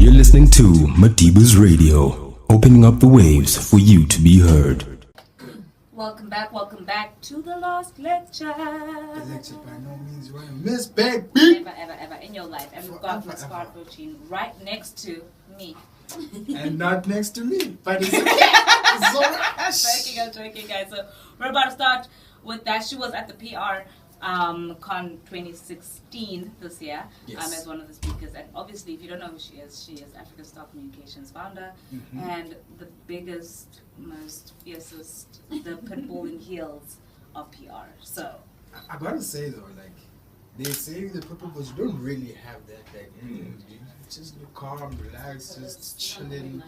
You're listening to Madibaz Radio, opening up the waves for you to be heard. Welcome back to the last lecture. The lecture by no means you ain't miss, baby. Ever in your life. And we've got Miss Farah Fortune right next to me. And not next to me, but it's okay. It's alright. I'm joking, guys. So we're about to start with that. She was at the PR Con 2016 this year, Yes. as one of the speakers. And obviously, if you don't know who she is Africa Star Communications founder and the biggest, most fiercest, the pit bull in heels of PR. So I gotta say though, like they say the people, but you don't really have that. Like, you just look calm, relaxed, just chilling.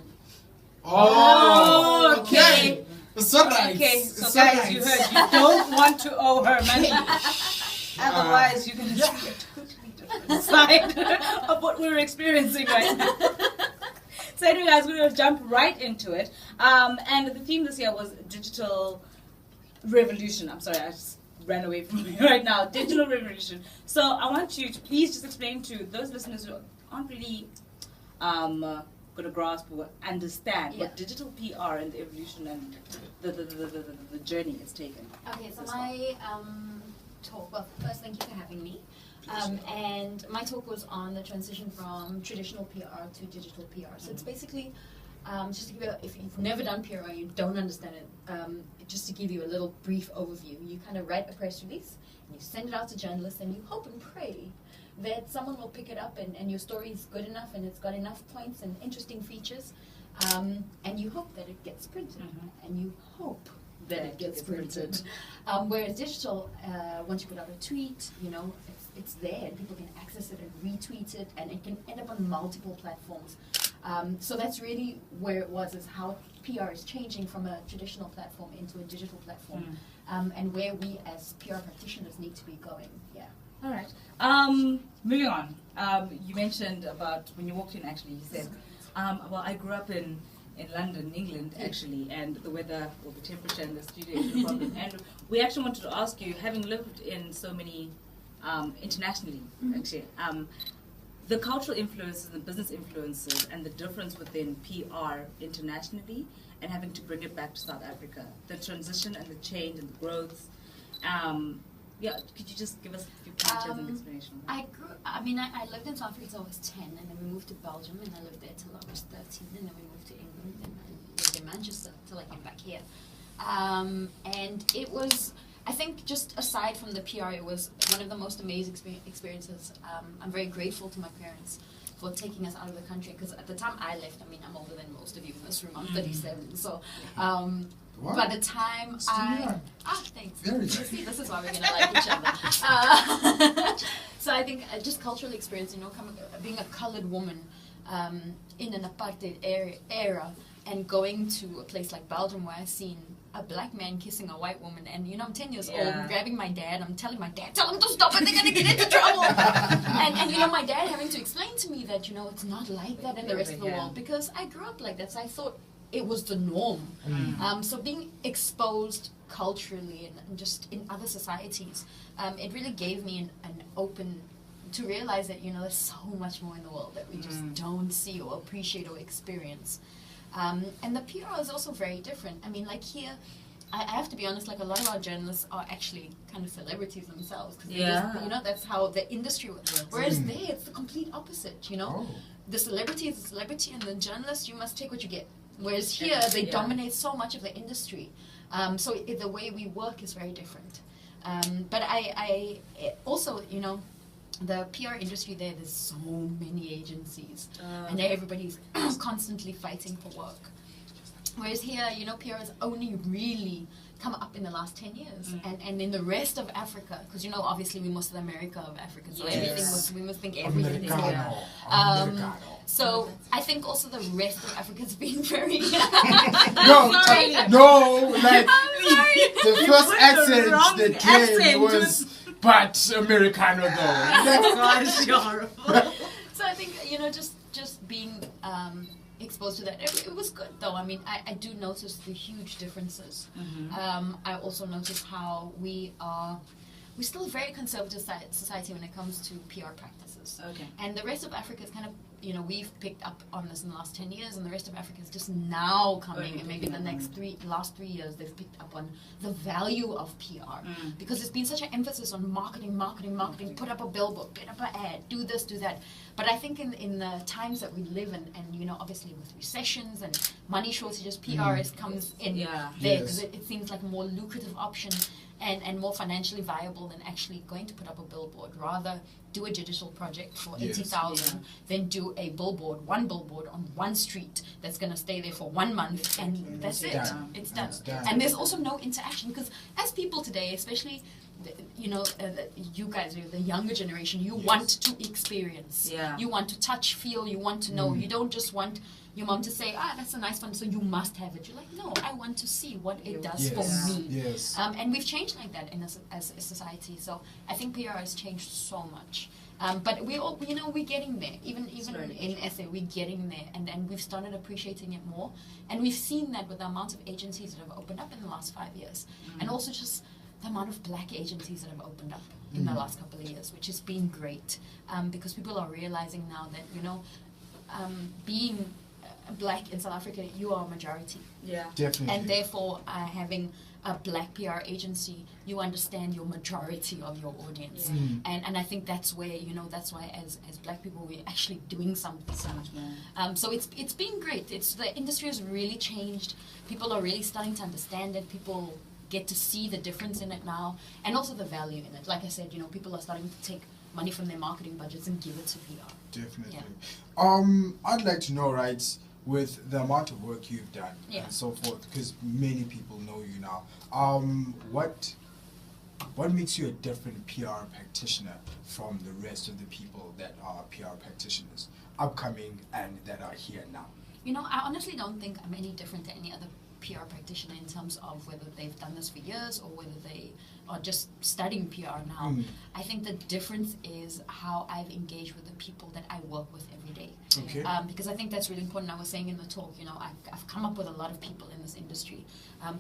Oh, okay. It's alright. Okay, so guys, you heard, you don't want to owe her money. Otherwise, you're going to see a totally different side of what we're experiencing right now. So anyway, guys, we're going to jump right into it. And the theme this year was digital revolution. I'm sorry, I just ran away from it right now. Digital revolution. So I want you to please just explain to those listeners who aren't really got a grasp or understand what digital PR and the evolution and the journey is taken. Okay, so my talk, well, first thank you for having me. And my talk was on the transition from traditional PR to digital PR. So it's basically, just to give you, if you've never done PR, you don't understand it, just to give you a little brief overview. You kind of write a press release, and you send it out to journalists, and you hope and pray that someone will pick it up and your story is good enough and it's got enough points and interesting features, and you hope that it gets printed, and you hope that it gets printed. Whereas digital, once you put out a tweet, you know, it's there and people can access it and retweet it, and it can end up on multiple platforms. So that's really where it was, is how PR is changing from a traditional platform into a digital platform, and where we as PR practitioners need to be going. Yeah. All right. Moving on. You mentioned about when you walked in. Actually, you said, "Well, I grew up in London, England, actually, and the weather or the temperature in the studio is a problem." And we actually wanted to ask you, having lived in so many internationally, actually, the cultural influences, the business influences, and the difference within PR internationally, and having to bring it back to South Africa, the transition and the change and the growth. Could you just give us a few pictures and explanation? I lived in South Africa till I was 10, and then we moved to Belgium, and I lived there till I was 13, and then we moved to England, and I lived in Manchester till I came back here. And it was, I think, just aside from the PR, it was one of the most amazing experiences. I'm very grateful to my parents for taking us out of the country, because at the time I left, I mean, I'm older than most of you in this room, I'm 37, so by the time thanks. Very See, this is why we're gonna like each other. So I think just cultural experience, you know, being a colored woman in an apartheid era, and going to a place like Belgium where I've seen a black man kissing a white woman, and you know, I'm 10 years old, I'm grabbing my dad, I'm telling my dad, tell him to stop it, they're gonna get into trouble. and you know, my dad having to explain to me that, you know, it's not like that in the rest of the world, because I grew up like that, so I thought it was the norm. So being exposed culturally and just in other societies, it really gave me an open to realize that, you know, there's so much more in the world that we just don't see or appreciate or experience. And the PR is also very different. I mean, like here, I have to be honest, like a lot of our journalists are actually kind of celebrities themselves, because you know, that's how the industry works. Whereas there, it's the complete opposite, you know. The celebrity is a celebrity, and the journalist, you must take what you get. Whereas here, they dominate so much of the industry. So the way we work is very different. But I also, you know, the PR industry there's so many agencies, and everybody's constantly fighting for work. Whereas here, you know, PR has only really come up in the last 10 years. And in the rest of Africa, because, you know, obviously we must the America of Africa, so we must think everything is here. So I think also the rest of Africa has been very... No, like, the first accent that came was, but Americano though. God, it's horrible. So I think, you know, just being exposed to that, it was good though. I mean, I do notice the huge differences. I also notice how we're still a very conservative society when it comes to PR practices. Okay. And the rest of Africa is kind of we've picked up on this in the last 10 years, and the rest of Africa is just now coming, and maybe the last 3 years they've picked up on the value of PR, because there's been such an emphasis on marketing, put up a billboard, put up an ad, do this, do that. But I think in the times that we live in, and obviously with recessions and money shortages, PR comes in there, because it seems like a more lucrative option and more financially viable than actually going to put up a billboard. Rather do a digital project for 80,000 than do one billboard on one street that's going to stay there for 1 month, and that's it. It's done. And there's also no interaction, because as people today, especially you guys are the younger generation, you want to experience, you want to touch, feel, you want to know. You don't just want your mom to say, that's a nice one, so you must have it. You're like, no, I want to see what it does for me. And we've changed like that as a society. So I think PR has changed so much. But we're getting there. Even in SA, we're getting there, and we've started appreciating it more. And we've seen that with the amount of agencies that have opened up in the last 5 years, and also just the amount of black agencies that have opened up in the last couple of years, which has been great, because people are realizing now that being black in South Africa, you are a majority. Yeah, definitely. And therefore, having a black PR agency, you understand your majority of your audience, and I think that's where that's why as black people we're actually doing something so much more. So it's been great. The industry has really changed. People are really starting to understand it. People get to see the difference in it now, and also the value in it. Like I said, people are starting to take money from their marketing budgets and give it to PR. Definitely. I'd like to know, right, with the amount of work you've done and so forth, because many people know you now, what makes you a different PR practitioner from the rest of the people that are PR practitioners, upcoming and that are here now? I honestly don't think I'm any different to any other PR practitioner in terms of whether they've done this for years or whether they are just studying PR now. I think the difference is how I've engaged with the people that I work with every day. Okay. Because I think that's really important. I was saying in the talk, I've come up with a lot of people in this industry,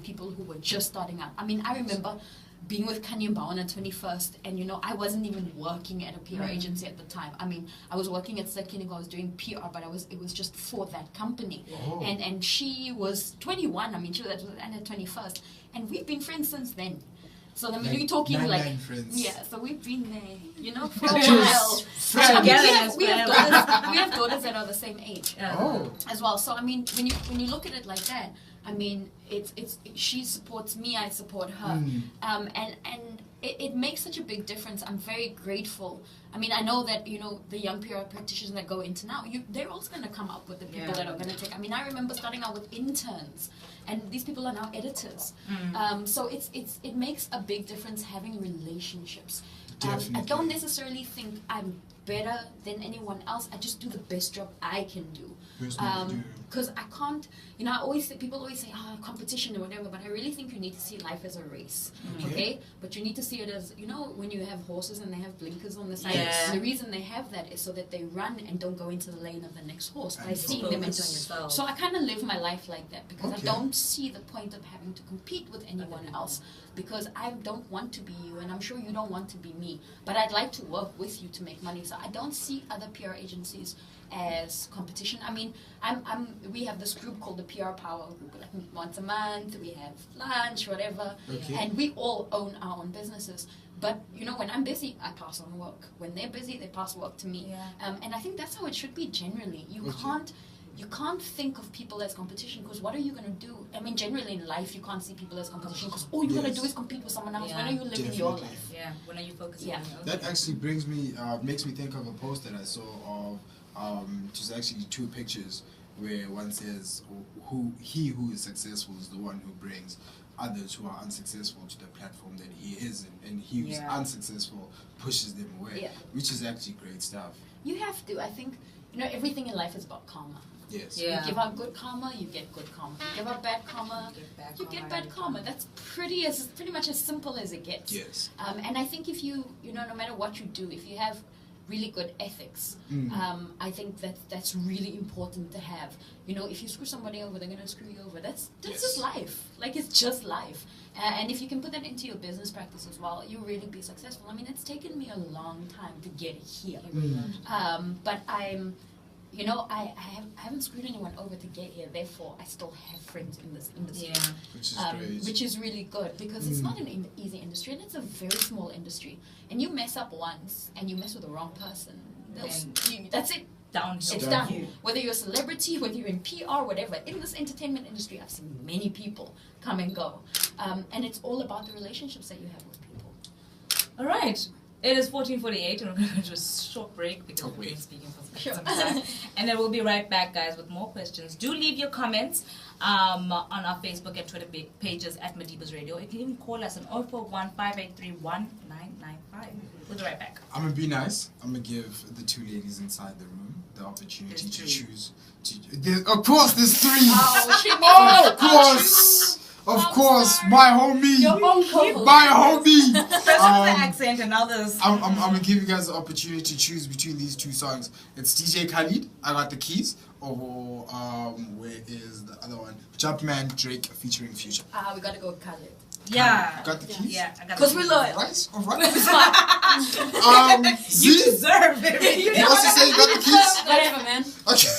people who were just starting out. I mean, I remember being with Kanye Mbao on 21st, and I wasn't even working at a PR agency at the time. I mean, I was working at Clinic, I was doing PR, but it was just for that company. And she was 21. I mean, she was at 21st, and we've been friends since then. So I mean, you're talking like friends. So we've been there, for a while. We have daughters that are the same age as well. So I mean, when you look at it like that, I mean, it's she supports me, I support her, and it makes such a big difference. I'm very grateful. I mean, I know that the young PR practitioners that go into now, they're also going to come up with the people that are going to take. I mean, I remember starting out with interns, and these people are now editors. So it makes a big difference having relationships. I don't necessarily think I'm better than anyone else. I just do the best job I can do. Because I can't, people always say, competition or whatever, but I really think you need to see life as a race, okay? But you need to see it as, when you have horses and they have blinkers on the side, the reason they have that is so that they run and don't go into the lane of the next horse by seeing them. So I kind of live my life like that, because I don't see the point of having to compete with anyone else, because I don't want to be you, and I'm sure you don't want to be me, but I'd like to work with you to make money. So I don't see other PR agencies as competition. I mean, we have this group called the PR Power Group. Like once a month, we have lunch, whatever, and we all own our own businesses. But when I'm busy, I pass on work. When they're busy, they pass work to me. And I think that's how it should be generally. You can't think of people as competition, because what are you going to do? I mean, generally in life, you can't see people as competition, because all you're going to do is compete with someone else. When are you living your life? When are you focusing on yours? That actually makes me think of a post that I saw of, just actually 2 pictures, where one says, who is successful is the one who brings others who are unsuccessful to the platform that he is in, and he who's unsuccessful pushes them away, which is actually great stuff. You have to. I think, everything in life is about karma. Yes. You give out good karma, you get good karma. You give out bad karma, you get bad karma. That's pretty much as simple as it gets. Yes. And I think if you, no matter what you do, if you have really good ethics, I think that's really important to have. If you screw somebody over, they're going to screw you over. That's just life. Like, it's just life. And if you can put that into your business practice as well, you'll really be successful. I mean, it's taken me a long time to get here. But I'm you know, I haven't screwed anyone over to get here. Therefore, I still have friends in this industry, Which is great. which is really good because it's not an easy industry, and it's a very small industry. And you mess up once, and you mess with the wrong person, that's it. Downhill. It's done. Whether you're a celebrity, whether you're in PR, whatever. In this entertainment industry, I've seen many people come and go, and it's all about the relationships that you have with people. All right. It is 14:48, and we're going to go to a short break because we've been speaking for some time. And then we'll be right back, guys, with more questions. Do leave your comments on our Facebook and Twitter pages at Madibaz Radio. You can even call us on 041-583-1995. We'll be right back. I'm going to be nice. I'm going to give the two ladies inside the room the opportunity to choose. Of course, there's three. Of course. Of course, my homie. Your uncle. My homie. First the accent and others. I'm gonna give you guys the opportunity to choose between these two songs. It's DJ Khalid, I Got the Keys, or where is the other one? Jumpman Drake featuring Future. We gotta go with Khalid. Yeah. Got the keys? Yeah, I got Because the we're keys. loyal. Right? Alright. You deserve it. You also say you got the keys? Whatever, man. Okay.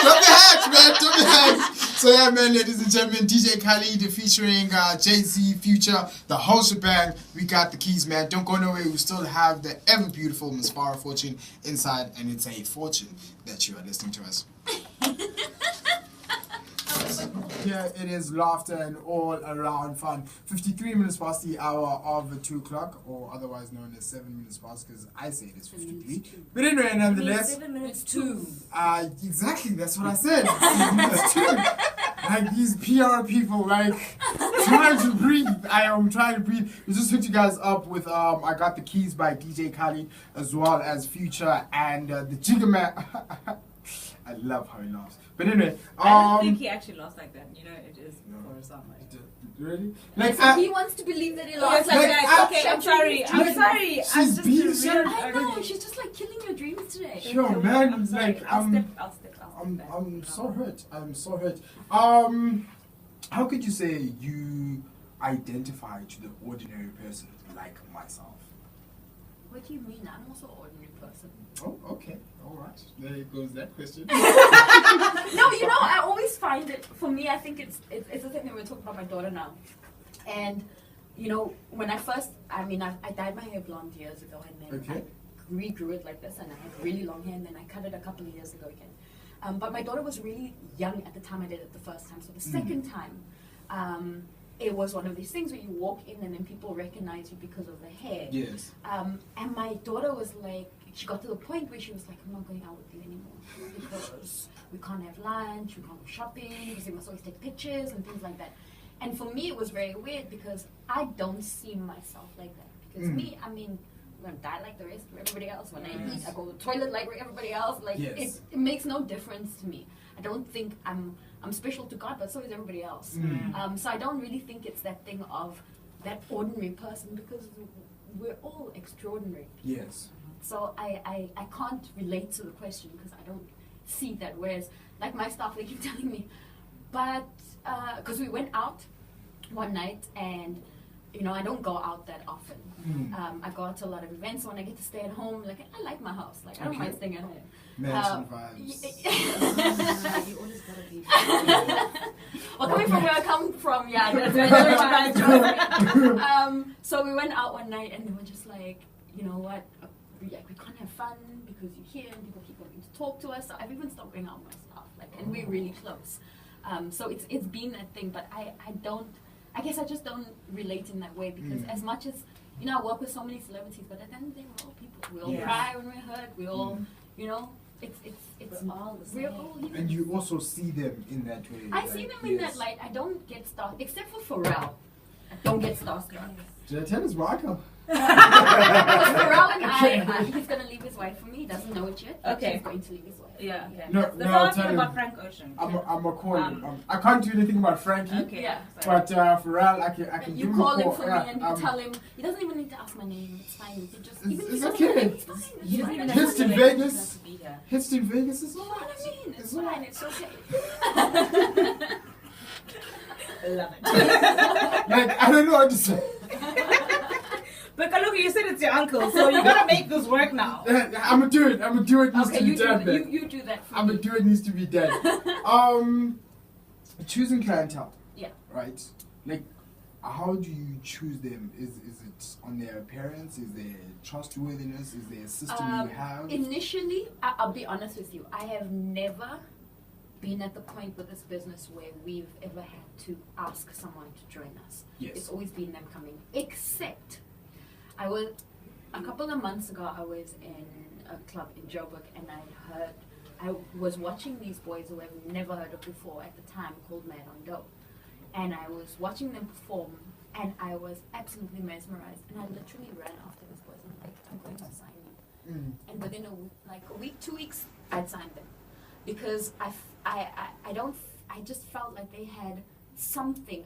Drop your hats, man. Drop your hats. So yeah, man, ladies and gentlemen, DJ Khalid featuring Jay-Z, Future, the whole shebang. We got the keys, man. Don't go nowhere. We still have the ever beautiful Miss Farah Fortune inside, and it's a fortune that you are listening to us. Here it is, laughter and all around fun. 53 minutes past the hour of 2 o'clock, or otherwise known as 7 minutes past, because I say it is 53. But anyway, nonetheless, 7 minutes too. exactly, that's what I said. 7 minutes too. Like these PR people, like trying to breathe. I am trying to breathe. We just hooked you guys up with I Got the Keys by DJ Khalid, as well as Future and the Jigga Man. I love how he laughs. But anyway, I don't think he actually laughs like that. You know, it is for a song. Really? Like, He wants to believe that he lost. Like, okay, I'm sorry. She's being I know. She's just like killing your dreams today. Sure, man. I'm sorry. Like, I'll step back. I'm so hurt. I'm so hurt. How could you say you identify to the ordinary person like myself? What do you mean? I'm also an ordinary person. Oh, okay. All right. There goes that question. No, you know, I always find it, for me, I think it's the thing that we're talking about my daughter now. And, you know, when I dyed my hair blonde years ago, and then I regrew it like this, and I had really long hair, and then I cut it a couple of years ago again. But my daughter was really young at the time I did it the first time. So the second time, it was one of these things where you walk in and then people recognize you because of the hair. Yes. And my daughter was like, she got to the point where she was like, I'm not going out with you anymore because we can't have lunch, we can't go shopping, because we must always take pictures and things like that. And for me, it was very weird because I don't see myself like that. Because me, I mean, I'm going to die like the rest of everybody else. When I eat, I go to the toilet like everybody else. Like, it makes no difference to me. I don't think I'm special to God, but so is everybody else. So I don't really think it's that thing of that ordinary person because we're all extraordinary. Yes. So I can't relate to the question because I don't see that. Whereas, like my staff, they keep telling me, but, because we went out one night and, you know, I don't go out that often. I go out to a lot of events. So when I get to stay at home, like, I like my house. Like, I don't mind staying at home. Mansion vibes. You always gotta be. Well, coming from where I come from, yeah, that's what you guys do. So we went out one night and they were just like, you know what, we can't have fun because you're here and people keep wanting to talk to us. So I've even stopped bringing out my stuff, like, and we're really close. So it's been that thing, but I guess I just don't relate in that way because as much as, you know, I work with so many celebrities, but at the end of the day, we're all people. We all cry when we're hurt. We all, you know, it's all the same. We're all human. And you also see them in that way. I see them in that light. I don't get starstruck, except for Pharrell. I don't get starstruck. Did I tell us Marco? Because Pharrell and he's going to leave his wife for me. He doesn't know it yet. Okay. He's going to leave his wife. Yeah, okay. No, There's I'll nothing tell you. about Frank Ocean. I'm a call him. I can't do anything about Frankie. Okay. Yeah. But Pharrell, I can You do call him call. for me and you tell him. He doesn't even need to ask my name. It's fine. You just, even if he it's doesn't okay. know, it's fine. It's He doesn't fine. even That's have Hits to in be Vegas. He has to be here. Hits in Vegas is what I alright. mean. It's fine. It's okay. Love it. Like, I don't know what to say. But Kaluki, you said it's your uncle, so you gotta make this work now. I'm gonna do it. Needs Okay, to be you done. do, you do that for I'm me. gonna do it. Needs to be done. Choosing clientele. Yeah. Right. Like, how do you choose them? Is it on their appearance? Is there trustworthiness? Is there a system you have? Initially, I'll be honest with you, I have never been at the point with this business where we've ever had to ask someone to join us. Yes. It's always been them coming. Except, a couple of months ago, I was in a club in Joburg and I was watching these boys who I've never heard of before at the time called Mad on Dope. And I was watching them perform and I was absolutely mesmerized. And I literally ran after these boys and like, I'm going to sign you. And within a week, 2 weeks, I'd signed them. Because I just felt like they had something.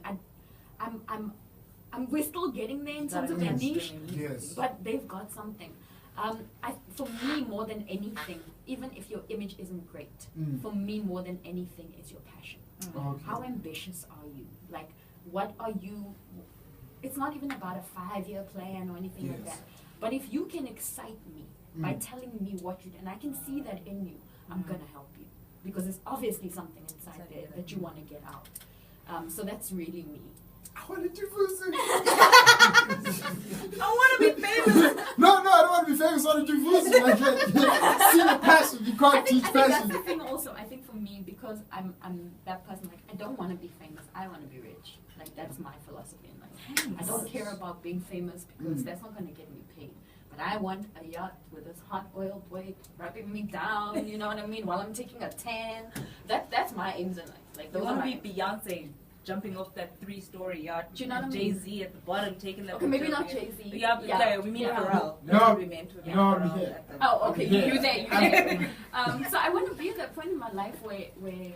We're still getting there in terms of their niche, Yes. but they've got something. For me, more than anything, even if your image isn't great, for me, more than anything, is your passion. Okay. How ambitious are you? Like, what are you? It's not even about a 5-year plan or anything like Yes. that. But if you can excite me by telling me what you do, and I can see that in you, I'm gonna help you because there's obviously something inside there that you want to get out. So that's really me. I want to do voices. I want to be famous. No, I don't want to be famous. I want to do voices. I can't see the passion. You can't teach I think that's passion. the thing also. I think for me, because I'm that person, like, I don't want to be famous. I want to be rich. Like, that's my philosophy in life. I don't care about being famous because that's not going to get me paid. But I want a yacht with this hot oil boy rubbing me down, you know what I mean, while I'm taking a tan. That's my aims in life. Like, You those want are to my... be Beyonce jumping off that 3-story yacht. Do you know what I mean? Jay-Z at the bottom taking that. Okay, maybe picture not of you. Jay-Z. Yeah, we mean Yeah. Pharrell. No. That's what we meant. We meant No, I'm Pharrell here. at the- Oh, okay, Yeah. you there. So I want to be at that point in my life where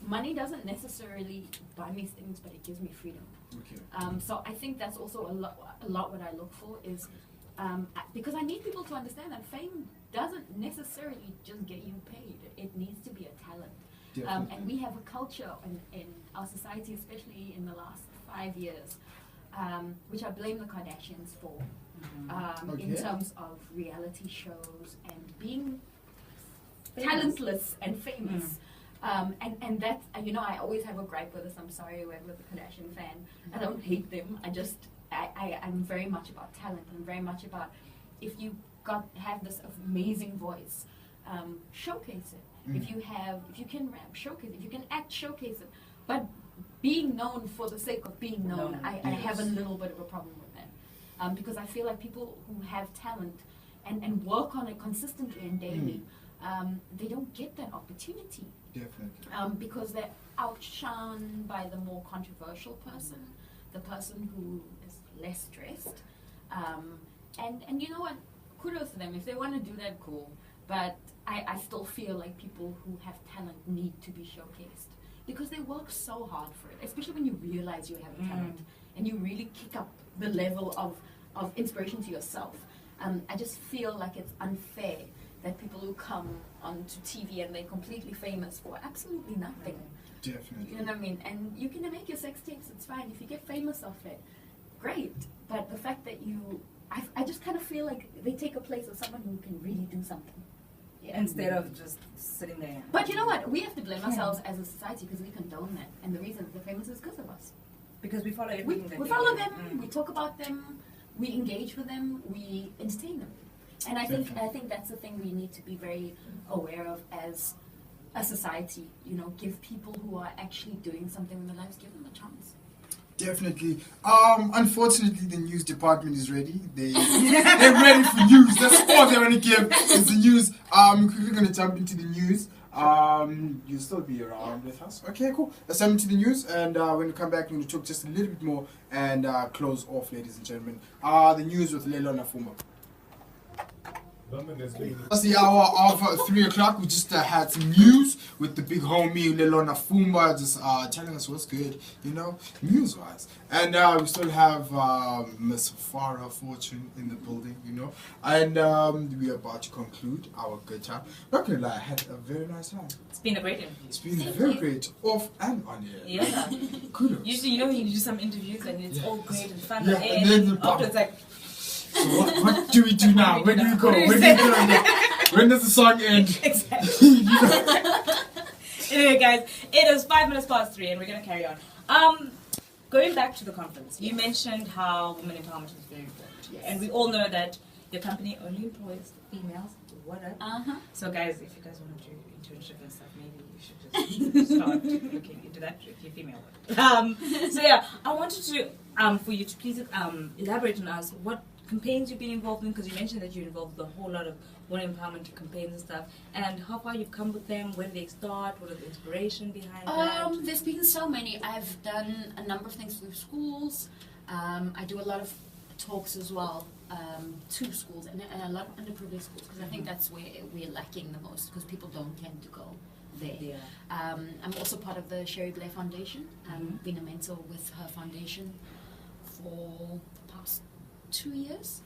money doesn't necessarily buy me things, but it gives me freedom. Okay. So I think that's also a lot what I look for is because I need people to understand that fame doesn't necessarily just get you paid. It needs to be a talent. And we have a culture in our society, especially in the last 5 years, which I blame the Kardashians for, in terms of reality shows and being talentless and famous. And that's, I always have a gripe with this. I'm sorry, whoever the Kardashian fan. I don't hate them. I'm very much about talent. I'm very much about if you have this amazing voice, showcase it. If you can rap, showcase it. If you can act, showcase it. But being known for the sake of being known, I have a little bit of a problem with that. Because I feel like people who have talent and work on it consistently and daily, they don't get that opportunity. Definitely. Because they're outshone by the more controversial person, the person who is less dressed. And you know what? Kudos to them. If they want to do that, cool. But I still feel like people who have talent need to be showcased because they work so hard for it, especially when you realize you have talent and you really kick up the level of inspiration to yourself. I just feel like it's unfair that people who come onto TV and they're completely famous for absolutely nothing. Definitely. You know what I mean? And you can make your sex tapes, it's fine. If you get famous off it, great. But the fact that I just kind of feel like they take a place of someone who can really do something. Yeah. Instead of just sitting there. But you know what? We have to blame ourselves as a society because we condone that. And the reason they're famous is because of us. Because we follow We everything that they follow do. them, we talk about them, we engage with them, we entertain them. And I think that's the thing we need to be very aware of as a society. Give people who are actually doing something in their lives, give them a chance. Definitely. Unfortunately, the news department is ready. They're ready for news. That's all they want to give is the news. We're going to jump into the news. You'll still be around with us. Okay, cool. Let's jump into the news, and when we come back, we're going to talk just a little bit more and close off, ladies and gentlemen. The news with Lelo Nafuma. That's the hour of 3 o'clock. We just had some news with the big homie Lelo Nafuma just telling us what's good, news-wise. And we still have Miss Farah Fortune in the building, And we are about to conclude our good time. Not gonna lie, I had a very nice time. It's been a great interview. It's been very great, off and on here. Yeah. Kudos. Usually, when you do some interviews and it's all great and fun, Yeah, and and then after it's like, So what do we do now? Where do we go? What do Where we do we go again? When does the song end? Exactly. Anyway, guys, it is 3:05, and we're gonna carry on. Going back to the conference, you mentioned how women empowerment is very important, and we all know that your company only employs females. What up? So, guys, if you guys want to do internship and stuff, maybe you should just start looking into that if you're female. So yeah, I wanted to for you to please elaborate on us what campaigns you've been involved in, because you mentioned that you're involved with a whole lot of women empowerment campaigns and stuff, and how far you've come with them, when they start, what is the inspiration behind that? There's been so many. I've done a number of things through schools. I do a lot of talks as well to schools and a lot of underprivileged schools, because I think that's where we're lacking the most, because people don't tend to go there. Yeah. I'm also part of the Sherry Blair Foundation. I've been a mentor with her foundation for the past 2 years.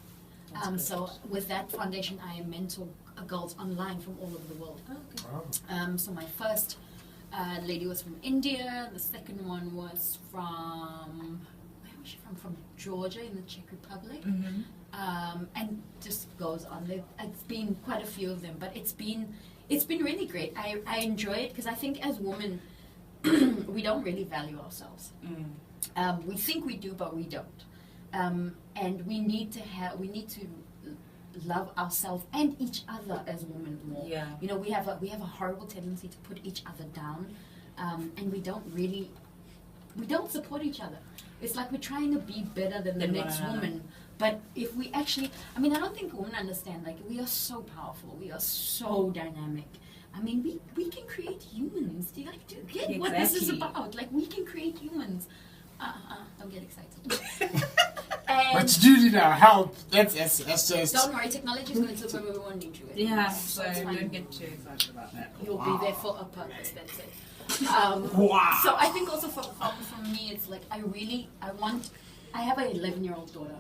So with that foundation, I mentor girls online from all over the world. Oh, okay. So my first lady was from India. The second one was from, where was she from? From Georgia in the Czech Republic. And just goes on. It's been quite a few of them, but it's been really great. I enjoy it because I think as women, we don't really value ourselves. We think we do, but we don't. And we need to love ourselves and each other as women more. Yeah. You know, we have a horrible tendency to put each other down, and we don't support each other. It's like we're trying to be better than the next woman. But if we actually, I mean, I don't think women understand, like, we are so powerful, we are so dynamic. I mean, we can create humans. Do you get what this is about? Like, we can create humans. Don't get excited. But you do now, help. That's just. Don't worry, technology is going to take where we won't need you. Yeah, so so it's fine. don't get too excited about that. You'll be there for a purpose, that's it. Wow. So I think also for me, it's like I have an 11-year-old daughter,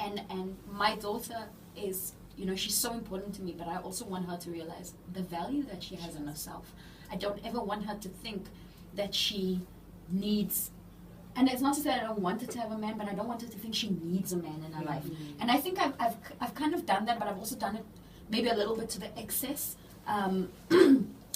and my daughter is, you know, she's so important to me, but I also want her to realize the value that she has in herself. I don't ever want her to think that she needs, and it's not to say I don't want her to have a man, but I don't want her to think she needs a man in her life. And I think I've kind of done that, but I've also done it maybe a little bit to the excess.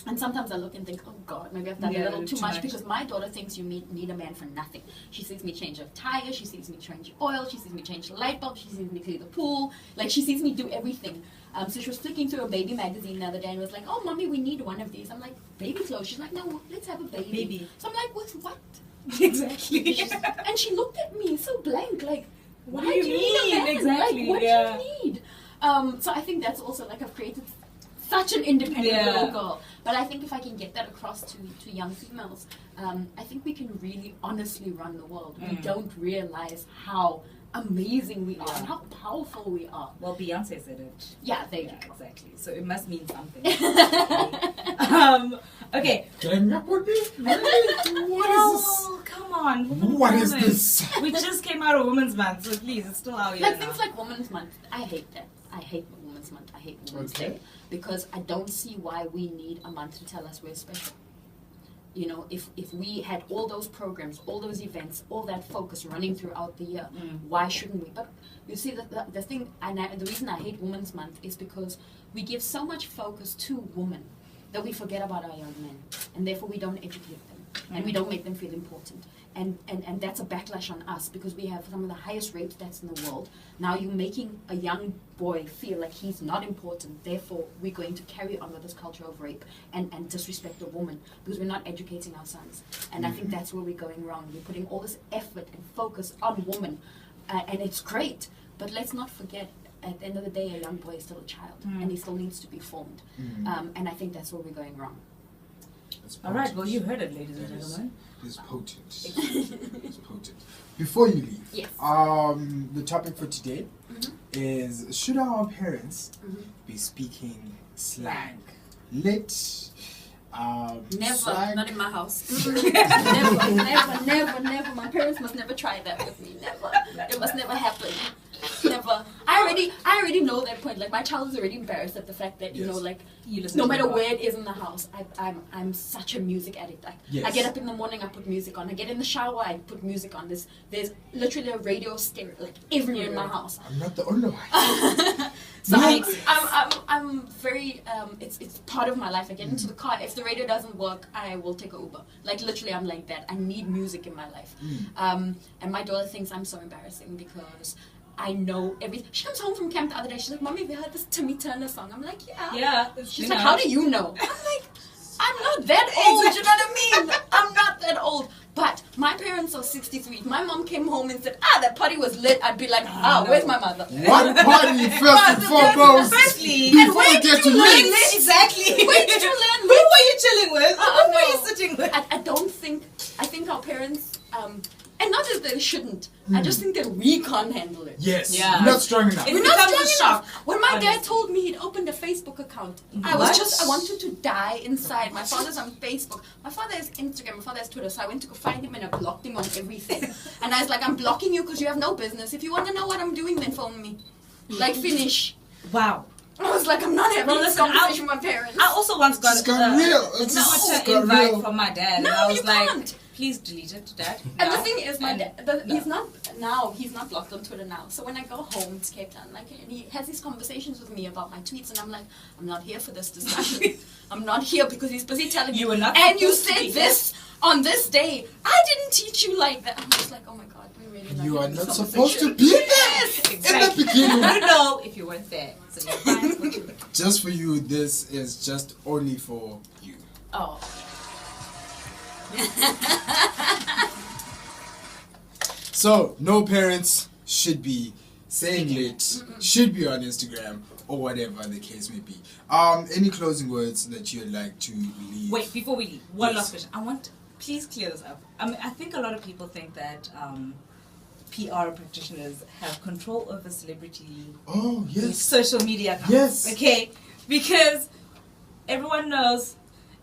And sometimes I look and think, oh God, maybe I've done a little too much, because my daughter thinks you need a man for nothing. She sees me change a tire, she sees me change oil, she sees me change the light bulb, she sees me clean the pool, like she sees me do everything. So she was flicking through a baby magazine the other day and was like, oh mommy, we need one of these. I'm like, baby clothes? She's like, no, let's have a baby. So I'm like, what? Exactly. And she looked at me so blank, like, what why do you need a man? Exactly. Like, what do you need? So I think that's also, like, I've created such an independent little girl. But I think if I can get that across to young females, I think we can really honestly run the world. We don't realize how amazing we are and how powerful we are. Well, Beyonce said it. Yeah, there you go. Exactly. So it must mean something. Okay. Gang up with me? Really? What is this? Come on. What is this? We just came out of Women's Month, so please, it's still out here. Like things like Women's Month, I hate that. I hate Women's Month. I hate Women's Day. Because I don't see why we need a month to tell us we're special. You know, if we had all those programs, all those events, all that focus running throughout the year, why shouldn't we? But you see, the thing, and the reason I hate Women's Month is because we give so much focus to women that we forget about our young men, and therefore we don't educate them, and we don't make them feel important. And that's a backlash on us, because we have some of the highest rape stats in the world. Now you're making a young boy feel like he's not important, therefore we're going to carry on with this culture of rape and disrespect a woman, because we're not educating our sons. And I think that's where we're going wrong. We're putting all this effort and focus on women, and it's great, but let's not forget, at the end of the day, a young boy is still a child, and he still needs to be formed. And I think that's where we're going wrong. All right, well, you heard it, ladies and gentlemen. It's potent. It's potent. Before you leave, Yes. The topic for today is, should our parents be speaking slang? Lit, Never, slang? not in my house. never. My parents must never try that with me. Never. It must never happen. Never. I already know that point. Like my child is already embarrassed at the fact that you know, like You listen no to matter rock. where it is in the house, I'm such a music addict. Like, I Yes. get up in the morning, I put music on. I get in the shower, I put music on. There's literally a radio stereo like everywhere in my house. I'm not the only one. So No. I'm very it's part of my life. I get into the car. If the radio doesn't work, I will take a Uber. Like literally, I'm like that. I need music in my life. And my daughter thinks I'm so embarrassing because I know everything. She comes home from camp the other day. She's like, "Mommy, have you heard this Timmy Turner song?" I'm like, "Yeah." Yeah. She's like, "How do you know?" I'm like, "I'm not that old." You know what I mean? I'm not that old. But my parents are 63. If my mom came home and said, "That party was lit," I'd be like, no. Where's my mother?" One party first and foremost. Firstly, Before we get to learn lit. exactly. Where did you learn Who were you chilling with? Who were you no. sitting with? I think our parents, and not that they shouldn't, I just think that we can't handle it. Yes. Yeah. You're not strong enough. It We're not becomes strong a shock, enough. When my dad honestly. told me he'd opened a Facebook account, I wanted to die inside. My father's on Facebook. My father has Instagram. My father has Twitter. So I went to go find him and I blocked him on everything. And I was like, "I'm blocking you because you have no business. If you want to know what I'm doing, then phone me. Like, finish." Wow. I was like, "I'm not having Well, this listen, conversation with my parents." I also once got It's got real. a It's just Twitter got invite real. from my dad, and No, I was you like, can't. "Please delete it, Dad." And the now." thing is, my And- dad, no. he's not blocked on Twitter now. So when I go home to Cape Town, like, and he has these conversations with me about my tweets, and I'm like, "I'm not here for this discussion. I'm not here because he's busy telling You me, were not and you supposed to said be this on this day. I didn't teach you like that." I'm just like, "Oh my God, we really not You are having this not supposed to conversation." be there Yes, in Exactly. the beginning. You know if you weren't there, so you're fine for you. Just for you, this is just only for you. Oh. So, no parents should be saying lit, should be on Instagram, or whatever the case may be. Any closing words that you'd like to leave? Wait, before we leave, one Yes. last question. Please clear this up. I think a lot of people think that PR practitioners have control over celebrity Oh, yes. social media accounts. Yes. Okay? Because everyone knows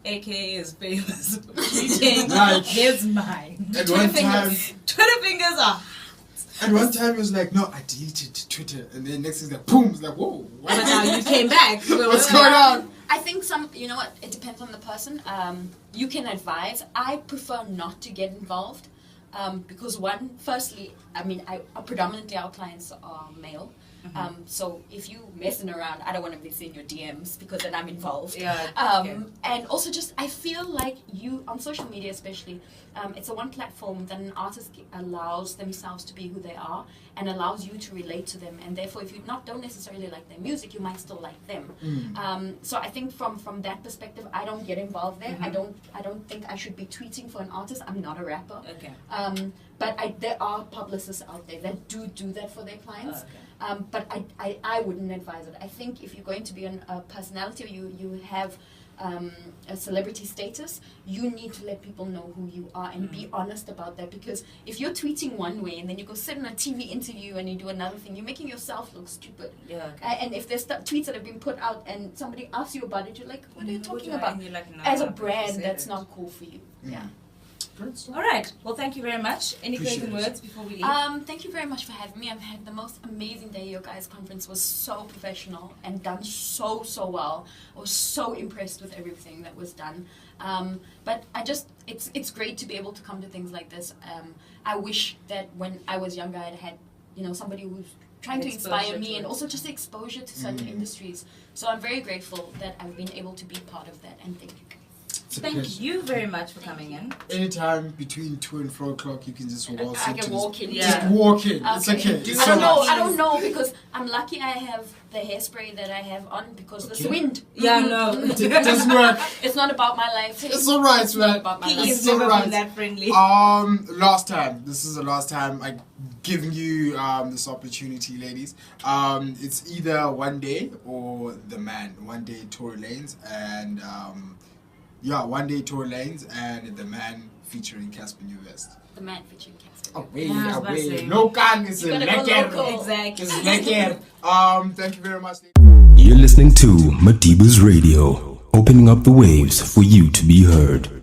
AK is famous for tweeting Like, his mind. At one time, Twitter fingers are. at one time, it was like, no, I deleted Twitter, and then next thing, like, boom, it's like, whoa, But what? now you came back. What's going on? I think you know what, it depends on the person. You can advise. I prefer not to get involved because firstly, I mean, predominantly our clients are male. So if you messing around, I don't want to be seeing your DMs because then I'm involved. Yeah, okay. And also just, I feel like you, on social media especially, it's the one platform that an artist allows themselves to be who they are and allows you to relate to them. And therefore, if you don't necessarily like their music, you might still like them. So I think from that perspective, I don't get involved there. I don't think I should be tweeting for an artist. I'm not a rapper. Okay. But there are publicists out there that do that for their clients. Okay. But I wouldn't advise it. I think if you're going to be a personality or you have a celebrity status, you need to let people know who you are and be honest about that. Because if you're tweeting one way and then you go sit in a TV interview and you do another thing, you're making yourself look stupid. Yeah, okay. And if there's tweets that have been put out and somebody asks you about it, you're like, what are you talking about? And you're like, no, As a I'm not gonna brand, say that's it. not cool for you. Yeah. Great stuff. All right. Well, thank you very much. Any Appreciate closing it. words before we leave? Thank you very much for having me. I've had the most amazing day. Your guys' conference was so professional and done so well. I was so impressed with everything that was done. But it's great to be able to come to things like this. I wish that when I was younger, I'd had somebody who's trying to inspire Exposure me to and it. also just exposure to certain industries. So I'm very grateful that I've been able to be part of that. And thank you. It's a Thank pleasure. you very much for coming in. Anytime between 2 and 4 o'clock, you can just walk I into can this- walk in. Yeah. Just walk in. It's okay. Do It's I don't know. alright. I don't know because I'm lucky I have the hairspray that I have on because Okay. the wind. Yeah, no. It doesn't work. It's not about my life. It's alright, It's not man. about my He life. It's is never alright. been that friendly. Last time. This is the last time I'm giving you this opportunity, ladies. It's either One Day or The Man. One Day Tory Lanez and One Day Tory Lanez and The Man featuring Casper Newvest. The man featuring Casper. Away, Yeah, I was about to away. say. Local is You a gotta go lekker. local. Exactly. It's lekker. Thank you very much. You're listening to Madibaz Radio, opening up the waves for you to be heard.